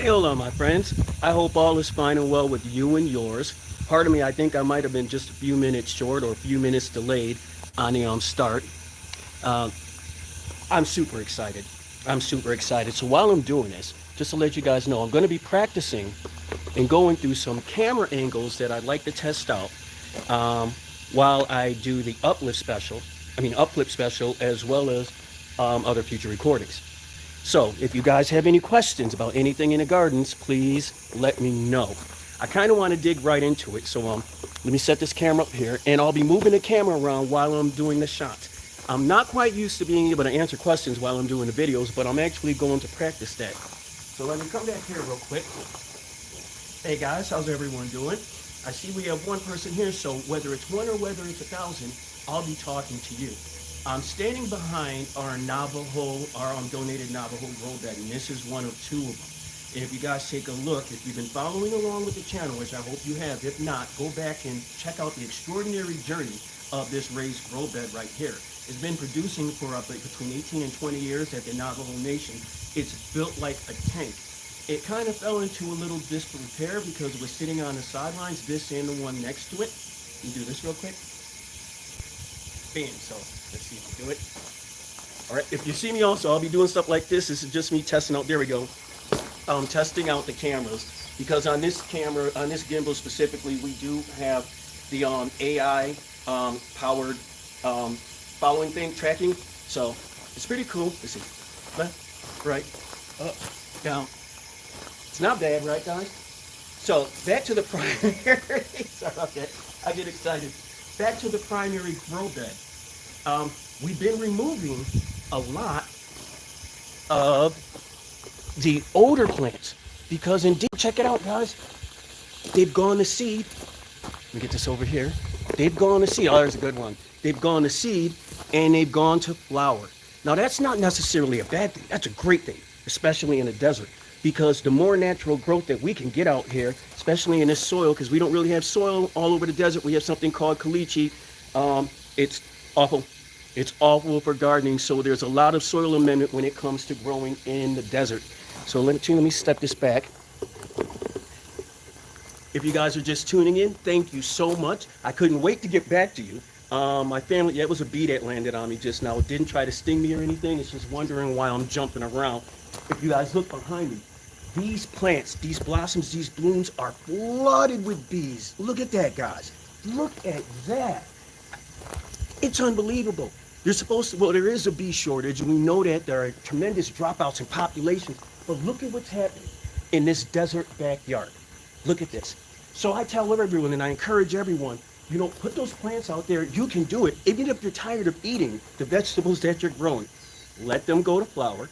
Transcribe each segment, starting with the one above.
Hey, hola, my friends. I hope all is fine and well with you and yours. Pardon me, I think I might have been just a few minutes short or a few minutes delayed on the start. Uh, I'm super excited. I'm super excited. So while I'm doing this, just to let you guys know, I'm going to be practicing and going through some camera angles that I'd like to test out um, while I do the uplift special, as well as other future recordings. So, if you guys have any questions about anything in the gardens, please let me know. I kind of want to dig right into it, so let me set this camera up here, and I'll be moving the camera around while I'm doing the shot. I'm not quite used to being able to answer questions while I'm doing the videos, but I'm actually going to practice that. So let me come back here real quick. Hey guys, how's everyone doing? I see we have one person here, so whether it's one or whether it's 1,000, I'll be talking to you. I'm standing behind our donated Navajo grow bed, and this is one of two of them. And if you guys take a look, if you've been following along with the channel, which I hope you have, if not, go back and check out the extraordinary journey of this raised grow bed right here. It's been producing for between 18 and 20 years at the Navajo Nation. It's built like a tank. It kind of fell into a little disrepair because it was sitting on the sidelines, this and the one next to it. Let me do this real quick. Bam, so let's see if we do it. All right, if you see me also, I'll be doing stuff like this. This is just me testing out, there we go. Testing out the cameras, because on this camera, on this gimbal specifically, we do have the AI powered following thing, tracking. So it's pretty cool. Let's see, left, right, up, down. It's not bad, right, guys? So back to the primary. Sorry about that. I get excited. Back to the primary grow bed. We've been removing a lot of the older plants because indeed, check it out, guys. They've gone to seed. Let me get this over here. They've gone to seed. Oh, there's a good one. They've gone to seed and they've gone to flower. Now, that's not necessarily a bad thing. That's a great thing, especially in the desert, because the more natural growth that we can get out here, especially in this soil, because we don't really have soil all over the desert. We have something called caliche. It's awful. It's awful for gardening. So there's a lot of soil amendment when it comes to growing in the desert. So let me step this back. If you guys are just tuning in, thank you so much. I couldn't wait to get back to you. My family, yeah, it was a bee that landed on me just now. It didn't try to sting me or anything. It's just wondering why I'm jumping around. If you guys look behind me, these plants, these blossoms, these blooms are flooded with bees. Look at that, guys. Look at that. It's unbelievable. There is a bee shortage, and we know that there are tremendous dropouts in populations, but look at what's happening in this desert backyard. Look at this. So I tell everyone, and I encourage everyone, put those plants out there. You can do it. Even if you're tired of eating the vegetables that you're growing, let them go to flower.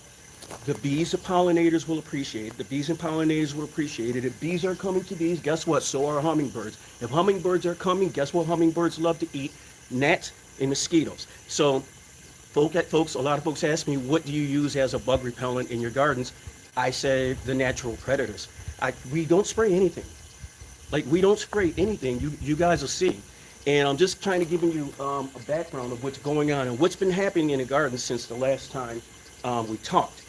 The bees, the pollinators will appreciate it. The bees and pollinators will appreciate it. If bees are coming to bees, guess what? So are hummingbirds. If hummingbirds are coming, guess what hummingbirds love to eat? Gnats and mosquitoes. So, folks, a lot of folks ask me, what do you use as a bug repellent in your gardens? I say the natural predators. We don't spray anything. We don't spray anything. You guys will see. And I'm just kind of giving you a background of what's going on and what's been happening in the garden since the last time we talked.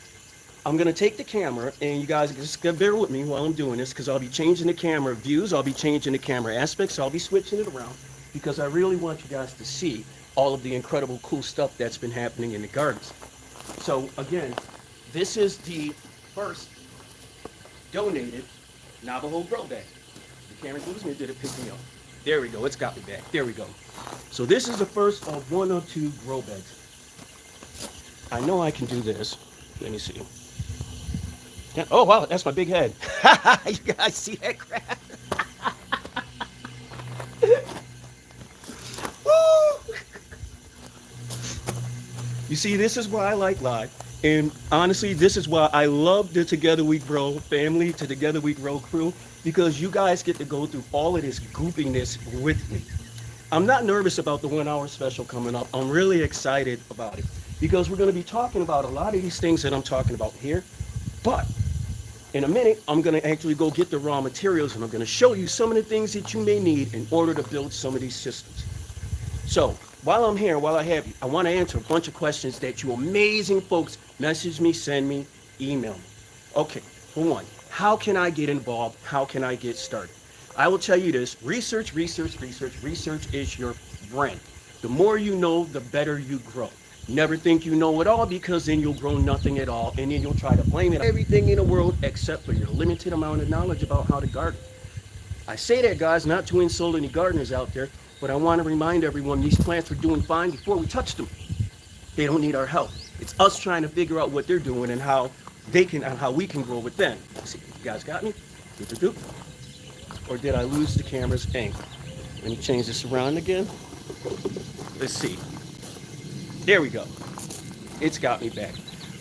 I'm going to take the camera, and you guys just bear with me while I'm doing this, because I'll be changing the camera views, I'll be changing the camera aspects, I'll be switching it around, because I really want you guys to see all of the incredible cool stuff that's been happening in the gardens. So again, this is the first donated Navajo grow bag. The camera moves me, did it pick me up? There we go, it's got me back. There we go. So this is the first of one or two grow bags. I know I can do this. Let me see. Oh, wow, that's my big head. You guys see that crap? Woo! You see, this is why I like live. And honestly, this is why I love the Together We Grow family, to Together We Grow crew, because you guys get to go through all of this goofiness with me. I'm not nervous about the 1 hour special coming up. I'm really excited about it, because we're going to be talking about a lot of these things that I'm talking about here. But in a minute, I'm going to actually go get the raw materials, and I'm going to show you some of the things that you may need in order to build some of these systems. So while I'm here, while I have you, I want to answer a bunch of questions that you amazing folks message me, send me, email me. Okay, for one, How can I get involved? How can I get started? I will tell you this, research, research, research, research is your friend. The more you know, the better you grow. Never think you know it all, because then you'll grow nothing at all, and then you'll try to blame it on everything in the world except for your limited amount of knowledge about how to garden. I say that, guys, not to insult any gardeners out there, but I want to remind everyone these plants were doing fine before we touched them. They don't need our help. It's us trying to figure out what they're doing and how they can and how we can grow with them. See, you guys got me? Doop, doop, doop. Or did I lose the camera's angle? Let me change this around again. Let's see. There we go. It's got me back.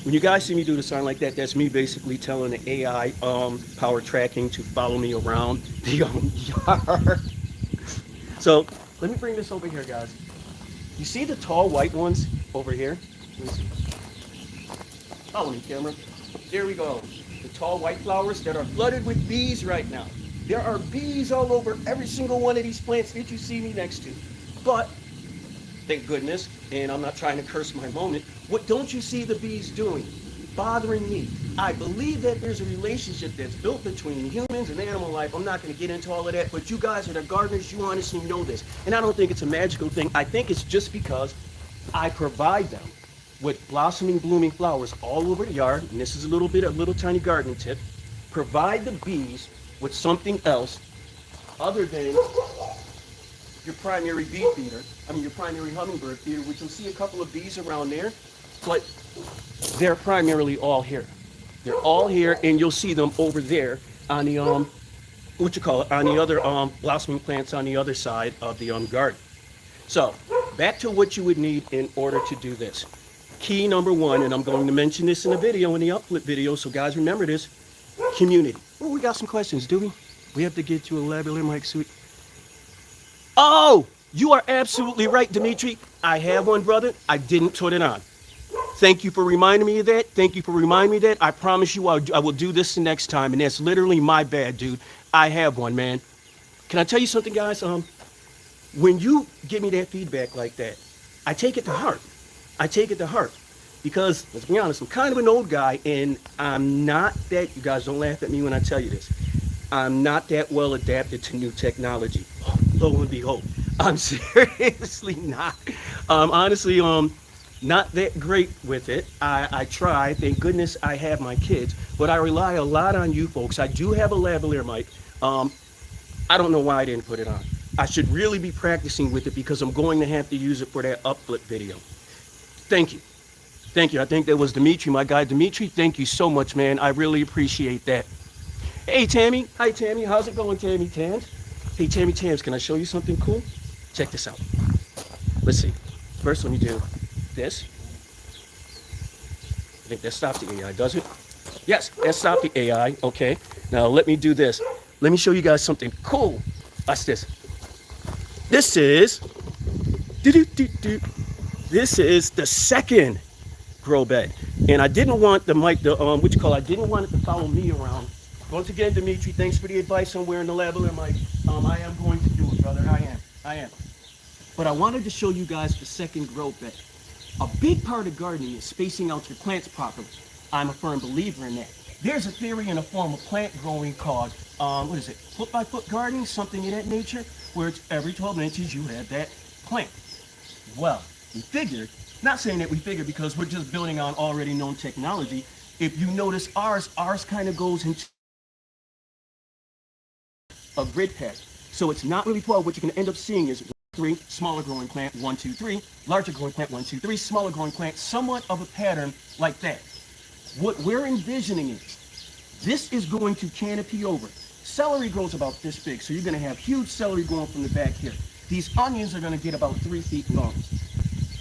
When you guys see me do the sign like that, that's me basically telling the AI power tracking to follow me around the yard. So let me bring this over here, guys. You see the tall white ones over here? Let me see. Follow me, camera. There we go. The tall white flowers that are flooded with bees right now. There are bees all over every single one of these plants that you see me next to. But, thank goodness, and I'm not trying to curse my moment, what don't you see the bees doing? Bothering me. I believe that there's a relationship that's built between humans and animal life. I'm not going to get into all of that, but you guys are the gardeners, you honestly know this. And I don't think it's a magical thing. I think it's just because I provide them with blossoming, blooming flowers all over the yard, and this is a little tiny gardening tip. Provide the bees with something else other than your primary bee feeder, your primary hummingbird feeder, which you'll see a couple of bees around there, but they're primarily all here. They're all here, and you'll see them over there on the, on the other blossoming plants on the other side of the garden. So, back to what you would need in order to do this. Key number one, and I'm going to mention this in a video, in the upflip video, so guys remember this, community. Oh, we got some questions, do we? We have to get you a lavalier mic suit. Oh, you are absolutely right, Dimitri. I have one, brother. I didn't put it on. Thank you for reminding me of that. Thank you for reminding me of that. I promise you I will do this the next time, and that's literally my bad, dude. I have one, man. Can I tell you something, guys? When you give me that feedback like that, I take it to heart. I take it to heart because, let's be honest, I'm kind of an old guy, and I'm not that, you guys don't laugh at me when I tell you this, I'm not that well adapted to new technology. Lo and behold, I'm seriously not. Honestly, not that great with it. I try, thank goodness I have my kids, but I rely a lot on you folks. I do have a lavalier mic. I don't know why I didn't put it on. I should really be practicing with it because I'm going to have to use it for that upflip video. Thank you. Thank you. I think that was Dimitri, my guy. Dimitri, thank you so much, man. I really appreciate that. Hey, Tammy. Hi, Tammy. How's it going, Tammy Tams? Hey, Tammy Tams, can I show you something cool? Check this out. Let's see. First, let me do this. I think that stopped the AI, does it? Yes, that stopped the AI. Okay. Now, let me do this. Let me show you guys something cool. Watch this. This is... This is the second grow bed, and I didn't want the mic, I didn't want it to follow me around. Once again, Dimitri, thanks for the advice on wearing the lavalier mic. I am going to do it, brother. I am. But I wanted to show you guys the second grow bed. A big part of gardening is spacing out your plants properly. I'm a firm believer in that. There's a theory in a form of plant growing called, foot by foot gardening, something of that nature, where it's every 12 inches you have that plant. Well, we figured, not saying that we figured because we're just building on already known technology. If you notice ours kind of goes into a grid pattern. So it's not really 12. What you're going to end up seeing is 3, smaller growing plant, 1, 2, 3, larger growing plant, 1, 2, 3, smaller growing plant, somewhat of a pattern like that. What we're envisioning is this is going to canopy over. Celery grows about this big, so you're going to have huge celery growing from the back here. These onions are going to get about 3 feet long.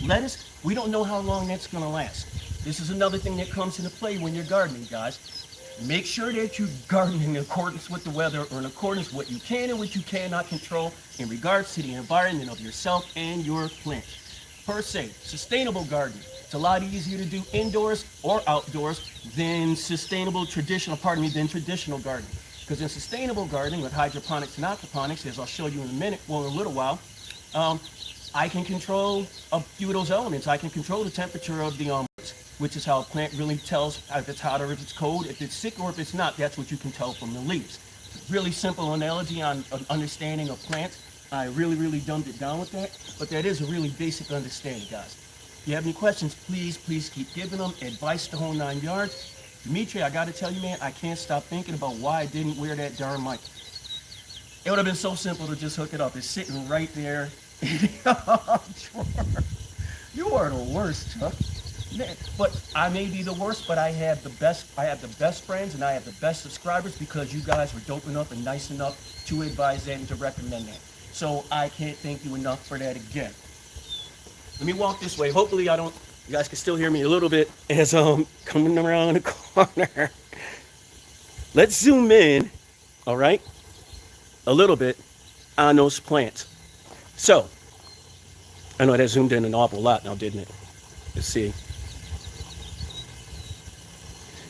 Lettuce, we don't know how long that's going to last. This is another thing that comes into play when you're gardening, guys. Make sure that you garden in accordance with the weather or in accordance with what you can and what you cannot control in regards to the environment of yourself and your plants. Per se, sustainable gardening. It's a lot easier to do indoors or outdoors than traditional gardening. Because in sustainable gardening with hydroponics and aquaponics, as I'll show you in a little while, I can control a few of those elements. I can control the temperature of the which is how a plant really tells if it's hot or if it's cold, if it's sick or if it's not. That's what you can tell from the leaves. Really simple analogy on an understanding of plants. I really dumbed it down with that, but that is a really basic understanding, guys. If you have any questions, please keep giving them. Advice the whole 9 yards. Dimitri, I gotta tell you, man, I can't stop thinking about why I didn't wear that darn mic. It would have been so simple to just hook it up. It's sitting right there in the drawer. You are the worst, Chuck. Man, but I may be the worst, but I have the best friends and I have the best subscribers because you guys were dope enough and nice enough to advise that and to recommend that. So I can't thank you enough for that again. Let me walk this way. Hopefully you guys can still hear me a little bit as I'm coming around the corner. Let's zoom in, all right, a little bit on those plants. So, I know that zoomed in an awful lot now, didn't it? Let's see.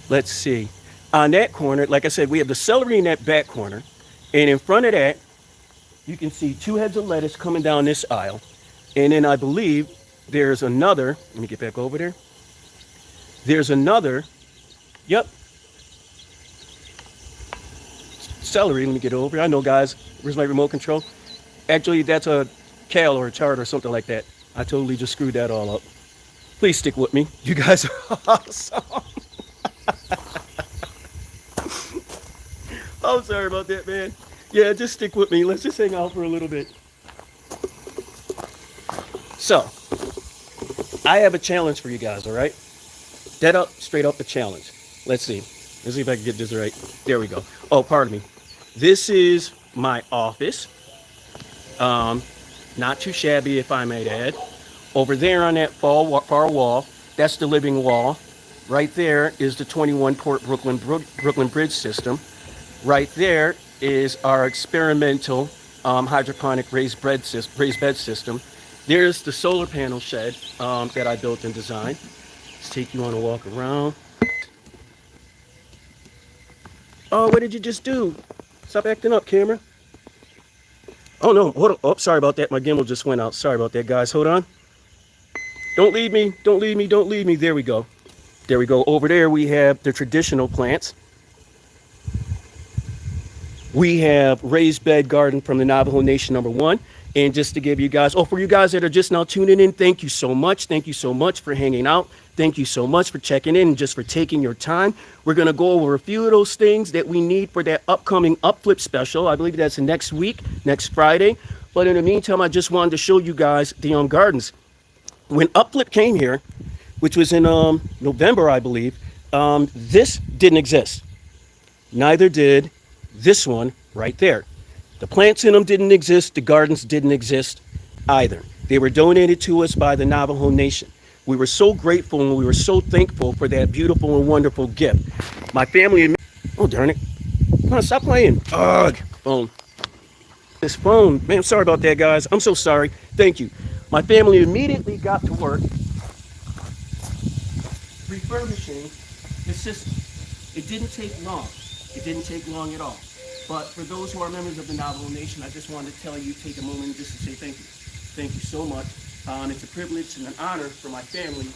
Let's see. On that corner, like I said, we have the celery in that back corner. And in front of that, you can see 2 heads of lettuce coming down this aisle. And then I believe there's another, let me get back over there. There's another, yep, celery. Let me get over here. I know, guys, where's my remote control? Actually, that's a kale or a chard or something like that. I totally just screwed that all up. Please stick with me. You guys are awesome. I'm sorry about that, man. Yeah, just stick with me. Let's just hang out for a little bit. So, I have a challenge for you guys, all right? Dead up, straight up a challenge. Let's see. Let's see if I can get this right. There we go. Oh, pardon me. This is my office. Not too shabby, if I may add. Over there on that far wall, that's the living wall. Right there is the 21 Port Brooklyn Bridge system. Right there is our experimental hydroponic raised bed system. There's the solar panel shed that I built and designed. Let's take you on a walk around. Oh, what did you just do? Stop acting up, camera. Oh no, hold on. Oh, sorry about that. My gimbal just went out. Sorry about that, guys. Hold on. Don't leave me. Don't leave me. Don't leave me. There we go. There we go. Over there we have the traditional plants. We have raised bed garden from the Navajo Nation #1. And just to give you guys, for you guys that are just now tuning in, thank you so much. Thank you so much for hanging out. Thank you so much for checking in and just for taking your time. We're going to go over a few of those things that we need for that upcoming Upflip special. I believe that's next week, next Friday. But in the meantime, I just wanted to show you guys the gardens. When Upflip came here, which was in November, I believe, this didn't exist. Neither did this one right there. The plants in them didn't exist. The gardens didn't exist either. They were donated to us by the Navajo Nation. We were so grateful and we were so thankful for that beautiful and wonderful gift. My family, oh darn it. Come on, stop playing. Ugh, phone. This phone, man, sorry about that, guys. I'm so sorry. Thank you. My family immediately got to work refurbishing the system. It didn't take long. It didn't take long at all. But for those who are members of the Navajo Nation, I just wanted to tell you, take a moment just to say thank you. Thank you so much. It's a privilege and an honor for my family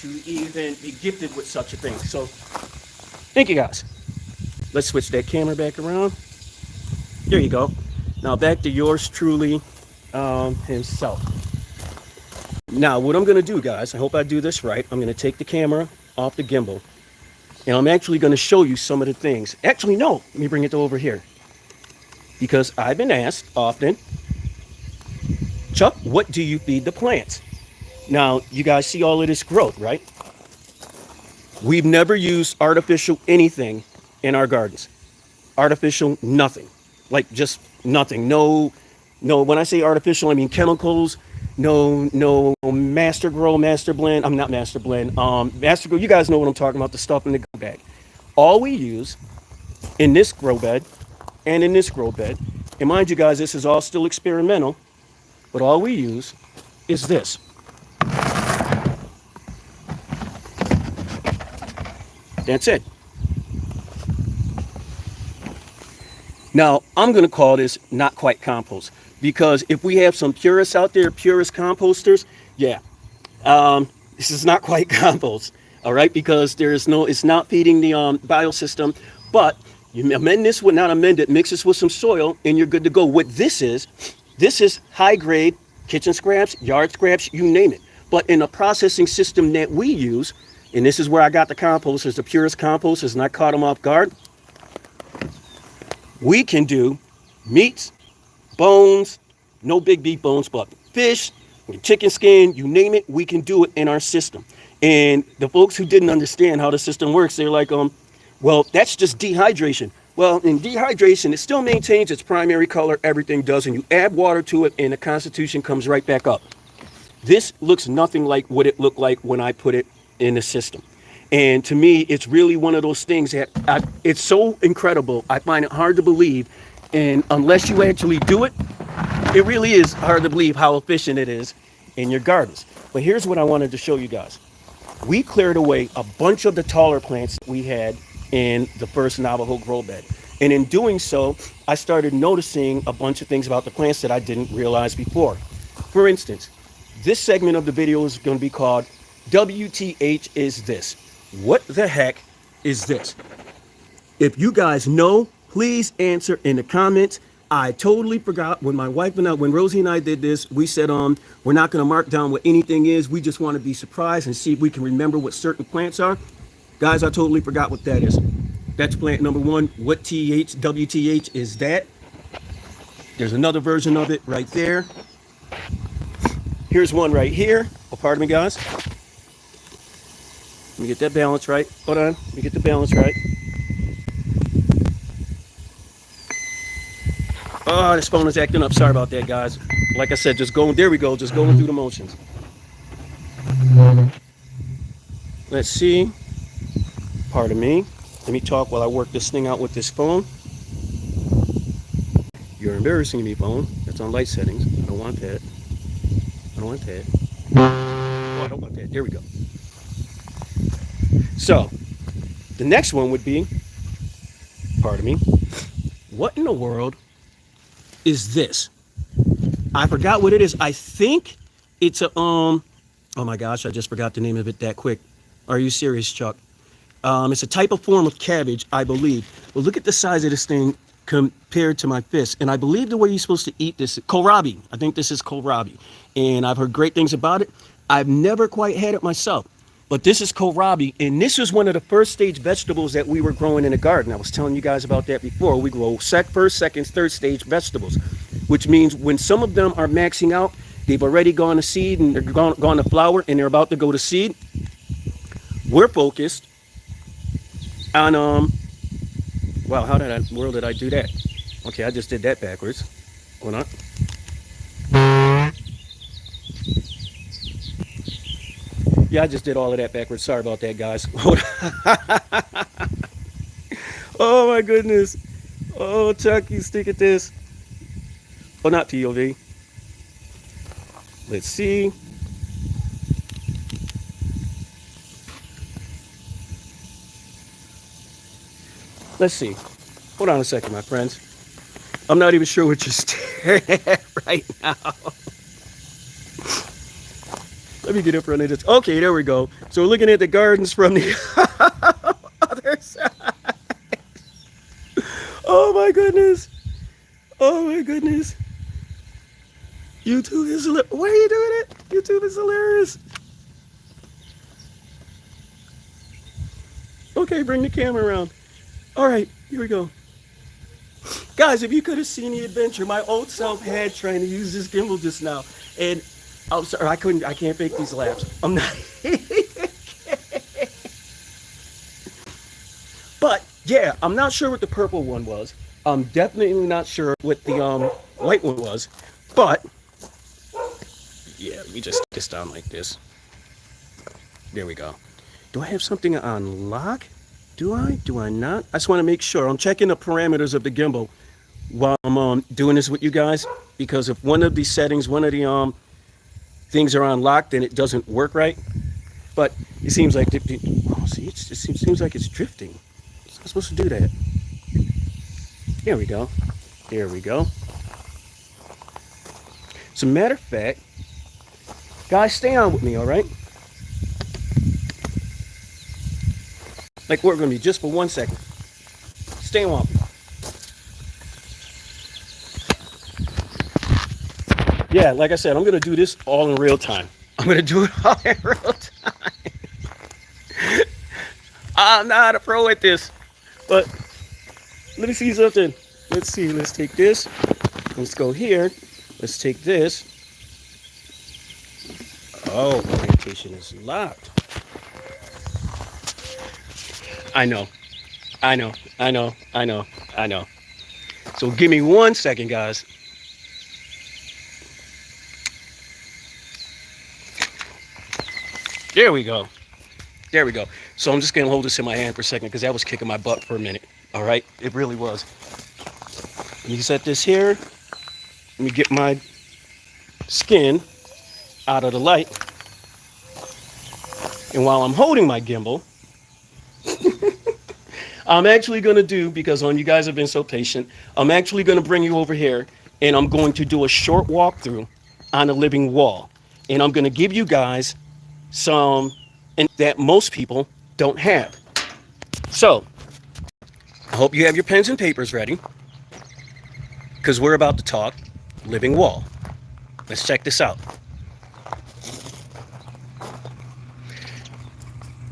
to even be gifted with such a thing. So, thank you guys. Let's switch that camera back around. There you go. Now back to yours truly, himself. Now, what I'm going to do, guys, I hope I do this right. I'm going to take the camera off the gimbal. And I'm actually going to show you some of the things. Actually, no. Let me bring it over here. Because I've been asked often, Chuck, what do you feed the plants? Now, you guys see all of this growth, right? We've never used artificial anything in our gardens. Artificial nothing. Like just nothing. No, when I say artificial, I mean chemicals. No Master Grow, Master Blend. I'm not Master Blend. Master Grow, you guys know what I'm talking about, the stuff in the grow bag. All we use in this grow bed and in this grow bed, and mind you guys, this is all still experimental, but all we use is this. That's it. Now, I'm going to call this not quite compost, because if we have some purists out there, purist composters, yeah, this is not quite compost. all right, because it's not feeding the biosystem. But you amend this with, not amend it, mix this with some soil, and you're good to go. What this is high grade kitchen scraps, yard scraps, you name it. But in a processing system that we use, and this is where I got the compost, it's the purest compost, it's not caught them off guard. We can do meats, bones, no big beef bones, but fish, chicken skin, you name it, we can do it in our system. And the folks who didn't understand how the system works, they're like, well, that's just dehydration. Well, in dehydration, it still maintains its primary color, everything does, and you add water to it, and the constitution comes right back up. This looks nothing like what it looked like when I put it in the system. And to me, it's really one of those things that it's so incredible. I find it hard to believe. And unless you actually do it, it really is hard to believe how efficient it is in your gardens. But here's what I wanted to show you guys. We cleared away a bunch of the taller plants that we had in the first Navajo grow bed. And in doing so, I started noticing a bunch of things about the plants that I didn't realize before. For instance, this segment of the video is going to be called WTH is this? What the heck is this? If you guys know, please answer in the comments. I totally forgot when my wife and I, when Rosie and I did this, we said, we're not going to mark down what anything is. We just want to be surprised and see if we can remember what certain plants are. Guys, I totally forgot what that is. That's plant number one. What WTH is that? There's another version of it right there. Here's one right here. Oh, pardon me, guys. Let me get that balance right. Hold on. Let me get the balance right. Oh, this phone is acting up. Sorry about that, guys. Like I said, just going, there we go. Just going through the motions. Let's see. Pardon me. Let me talk while I work this thing out with this phone. You're embarrassing me, phone. That's on light settings. I don't want that. I don't want that. Oh, I don't want that. There we go. So, the next one would be, pardon me, what in the world is this? I forgot what it is. I think it's a, oh my gosh, I just forgot the name of it that quick. Are you serious, Chuck? It's a type of form of cabbage, I believe. Well, look at the size of this thing compared to my fist. And I believe the way you're supposed to eat this, kohlrabi. I think this is kohlrabi. And I've heard great things about it. I've never quite had it myself. But this is kohlrabi, and this was one of the first stage vegetables that we were growing in the garden. I was telling you guys about that before. We grow first, second, third stage vegetables, which means when some of them are maxing out, they've already gone to seed and they're gone to flower and they're about to go to seed. We're focused on, wow, how did I do that? Okay, I just did that backwards. Hold on. Yeah, I just did all of that backwards. Sorry about that, guys. Oh, my goodness. Oh, Chuck, you stick at this. Oh, not POV. Let's see. Let's see. Hold on a second, my friends. I'm not even sure what you're staring at right now. Let me get in front of this. Okay, there we go. So we're looking at the gardens from the other side. Oh my goodness. Oh my goodness. YouTube is hilarious. Why are you doing it? YouTube is hilarious. Okay, bring the camera around. All right, here we go. Guys, if you could have seen the adventure my old self had trying to use this gimbal just now. And I'm sorry, I can't fake these laughs. I'm not. But yeah, I'm not sure what the purple one was. I'm definitely not sure what the white one was. But yeah, let me just take this down like this. There we go. Do I have something on lock? Do I? Do I not? I just want to make sure. I'm checking the parameters of the gimbal while I'm doing this with you guys, because if one of these settings, one of the things are unlocked, then it doesn't work right. But it seems like oh, see, it seems like it's drifting. It's not supposed to do that. There we go. There we go. As a matter of fact, guys, stay on with me, all right? like work with me just for 1 second. Stay on. Yeah, like I said, I'm gonna do this all in real time. I'm gonna do it all in real time. I'm not a pro at this, but let me see something. Let's see. Let's take this. Let's go here. Let's take this. Oh, orientation is locked. I know. I know. I know. I know. I know. So give me 1 second, guys. There we go. There we go. So I'm just going to hold this in my hand for a second because that was kicking my butt for a minute. All right? It really was. Let me set this here. Let me get my skin out of the light. And while I'm holding my gimbal, I'm actually going to do, because you guys have been so patient, I'm actually going to bring you over here and I'm going to do a short walkthrough on a living wall. And I'm going to give you guys some that most people don't have. So, I hope you have your pens and papers ready, because we're about to talk living wall. Let's check this out.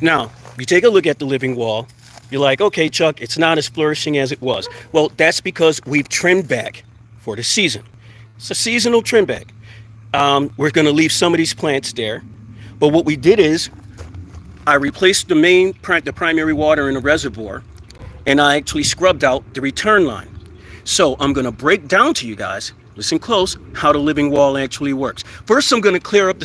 Now, you take a look at the living wall, you're like, okay, Chuck, it's not as flourishing as it was. Well, that's because we've trimmed back for the season. It's a seasonal trim back. We're going to leave some of these plants there. But what we did is I replaced the primary water in the reservoir, and I actually scrubbed out the return line. So I'm going to break down to you guys, listen close, how the living wall actually works. First, I'm going to clear up the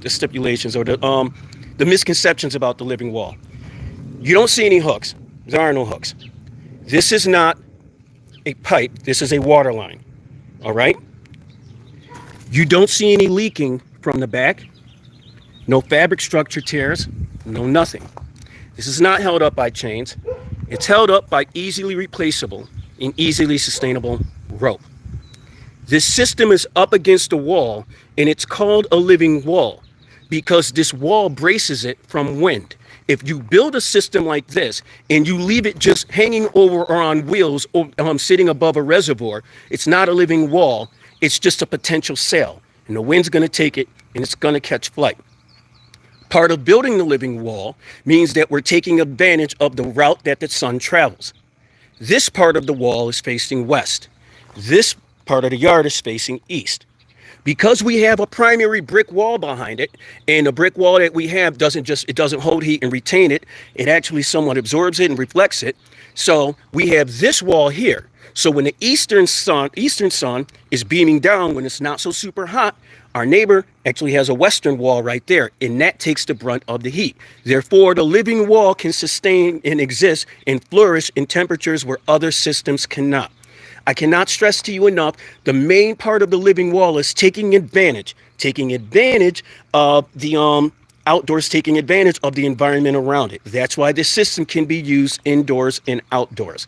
stipulations or the misconceptions about the living wall. You don't see any hooks. There are no hooks. This is not a pipe. This is a water line. All right? You don't see any leaking from the back. No fabric structure tears. No nothing. This is not held up by chains. It's held up by easily replaceable and easily sustainable rope. This system is up against the wall, and it's called a living wall because this wall braces it from wind. If you build a system like this and you leave it just hanging over or on wheels or sitting above a reservoir, it's not a living wall. It's just a potential sail, and the wind's going to take it and it's going to catch flight. Part of building the living wall means that we're taking advantage of the route that the sun travels. This part of the wall is facing west. This part of the yard is facing east. Because we have a primary brick wall behind it, and the brick wall that we have doesn't hold heat and retain it, it actually somewhat absorbs it and reflects it. So we have this wall here. So when the eastern sun is beaming down when it's not so super hot, our neighbor actually has a western wall right there, and that takes the brunt of the heat. Therefore, the living wall can sustain and exist and flourish in temperatures where other systems cannot. I cannot stress to you enough, the main part of the living wall is taking advantage of the outdoors, taking advantage of the environment around it. That's why this system can be used indoors and outdoors.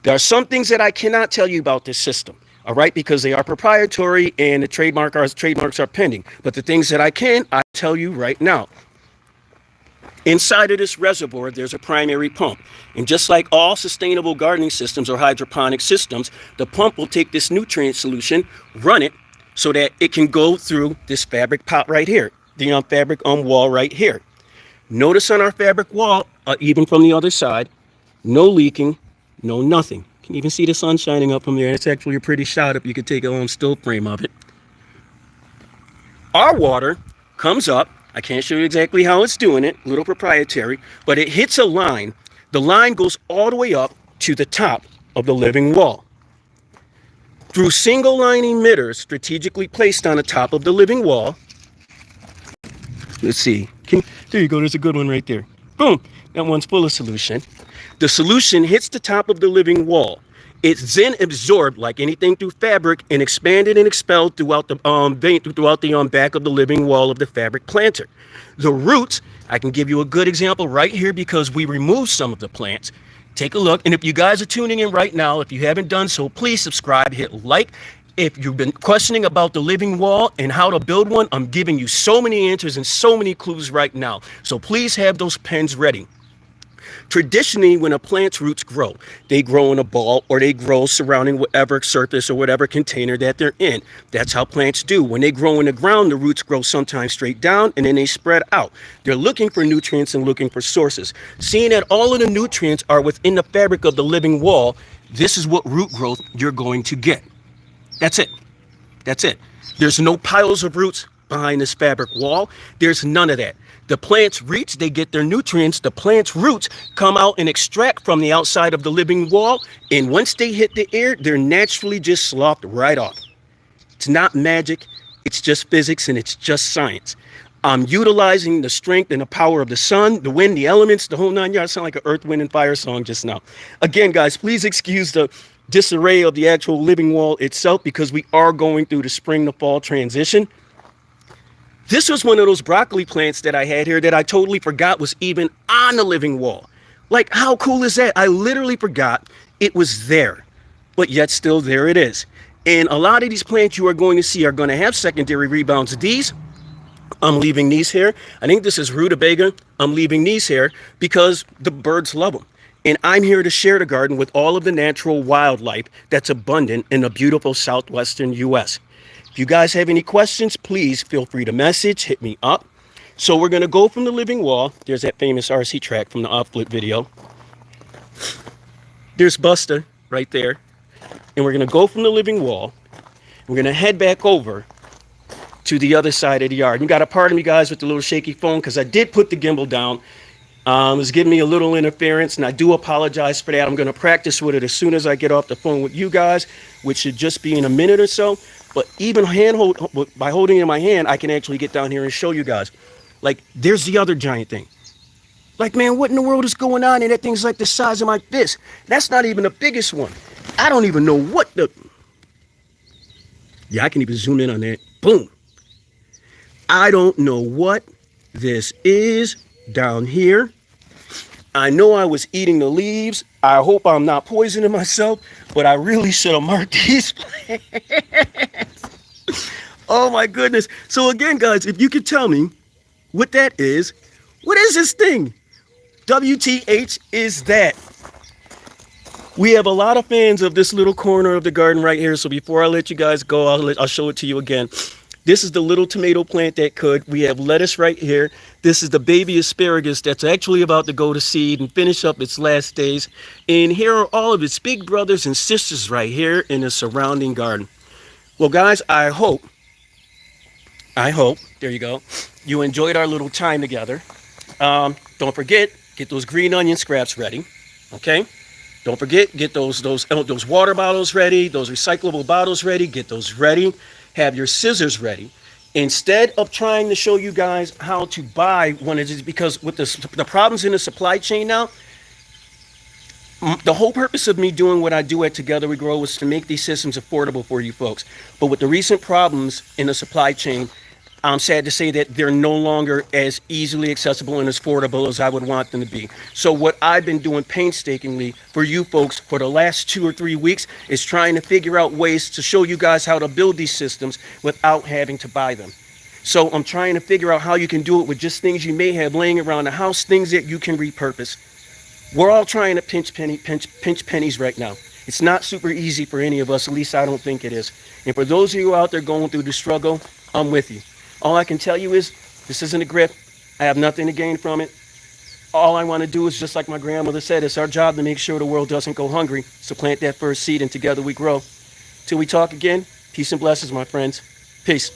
There are some things that I cannot tell you about this system, all right, because they are proprietary and the trademarks are pending. But the things that I tell you right now. Inside of this reservoir, there's a primary pump. And just like all sustainable gardening systems or hydroponic systems, the pump will take this nutrient solution, run it so that it can go through this fabric pot right here, the fabric wall right here. Notice on our fabric wall, even from the other side, no leaking, no nothing. You can even see the sun shining up from there. It's actually a pretty shot if you could take a still frame of it. Our water comes up. I can't show you exactly how it's doing it, a little proprietary, but it hits a line. The line goes all the way up to the top of the living wall. Through single line emitters strategically placed on the top of the living wall. Let's see. There you go. There's a good one right there. Boom. That one's full of solution. The solution hits the top of the living wall. It's then absorbed like anything through fabric and expanded and expelled throughout the back of the living wall of the fabric planter. The roots, I can give you a good example right here because we removed some of the plants. Take a look, and if you guys are tuning in right now, if you haven't done so, please subscribe, hit like, If you've been questioning about the living wall and how to build one, I'm giving you so many answers and so many clues right now. So please have those pens ready. Traditionally, when a plant's roots grow, they grow in a ball or they grow surrounding whatever surface or whatever container that they're in. That's how plants do. When they grow in the ground, the roots grow sometimes straight down and then they spread out. They're looking for nutrients and looking for sources. Seeing that all of the nutrients are within the fabric of the living wall, this is what root growth you're going to get. That's it. That's it. There's no piles of roots behind this fabric wall. There's none of that. The plant's roots, they get their nutrients. The plant's roots come out and extract from the outside of the living wall. And once they hit the air, they're naturally just sloughed right off. It's not magic. It's just physics and it's just science. I'm utilizing the strength and the power of the sun, the wind, the elements, the whole nine yards. Sound like an Earth, Wind, and Fire song just now. Again, guys, please excuse the disarray of the actual living wall itself because we are going through the spring to fall transition. This was one of those broccoli plants that I had here that I totally forgot was even on the living wall. Like, how cool is that? I literally forgot it was there, but yet still there it is. And a lot of these plants you are going to see are going to have secondary rebounds. These, I'm leaving these here. I think this is rutabaga. I'm leaving these here because the birds love them. And I'm here to share the garden with all of the natural wildlife that's abundant in the beautiful southwestern U.S. If you guys have any questions, please feel free to message, hit me up. So we're going to go from the living wall. There's that famous RC track from the off-flip video. There's Busta right there. And we're going to go from the living wall. We're going to head back over to the other side of the yard. You got to pardon me, guys, with the little shaky phone because I did put the gimbal down. It was giving me a little interference, and I do apologize for that. I'm going to practice with it as soon as I get off the phone with you guys, which should just be in a minute or so. But even by holding it in my hand, I can actually get down here and show you guys. Like, there's the other giant thing. Like, man, what in the world is going on? And that thing's like the size of my fist. That's not even the biggest one. I don't even know what the... Yeah, I can even zoom in on that. Boom. I don't know what this is down here. I know I was eating the leaves. I hope I'm not poisoning myself, but I really should have marked these plants. Oh my goodness. So again, guys, if you could tell me what that is, what is this thing? WTH is that? We have a lot of fans of this little corner of the garden right here. So before I let you guys go, I'll show it to you again. This is the little tomato plant that could. We have lettuce right here. This is the baby asparagus that's actually about to go to seed and finish up its last days. And here are all of its big brothers and sisters right here in the surrounding garden. Well, guys, I hope, there you go, you enjoyed our little time together. Don't forget, get those green onion scraps ready, okay? Don't forget, get those water bottles ready, those recyclable bottles ready, get those ready. Have your scissors ready. Instead of trying to show you guys how to buy one of these, because with the problems in the supply chain now, the whole purpose of me doing what I do at Together We Grow was to make these systems affordable for you folks. But with the recent problems in the supply chain, I'm sad to say that they're no longer as easily accessible and as affordable as I would want them to be. So what I've been doing painstakingly for you folks for the last 2 or 3 weeks is trying to figure out ways to show you guys how to build these systems without having to buy them. So I'm trying to figure out how you can do it with just things you may have laying around the house, things that you can repurpose. We're all trying to pinch pennies right now. It's not super easy for any of us, at least I don't think it is. And for those of you out there going through the struggle, I'm with you. All I can tell you is, this isn't a grip. I have nothing to gain from it. All I want to do is, just like my grandmother said, it's our job to make sure the world doesn't go hungry. So plant that first seed and together we grow. Till we talk again, peace and blessings, my friends. Peace.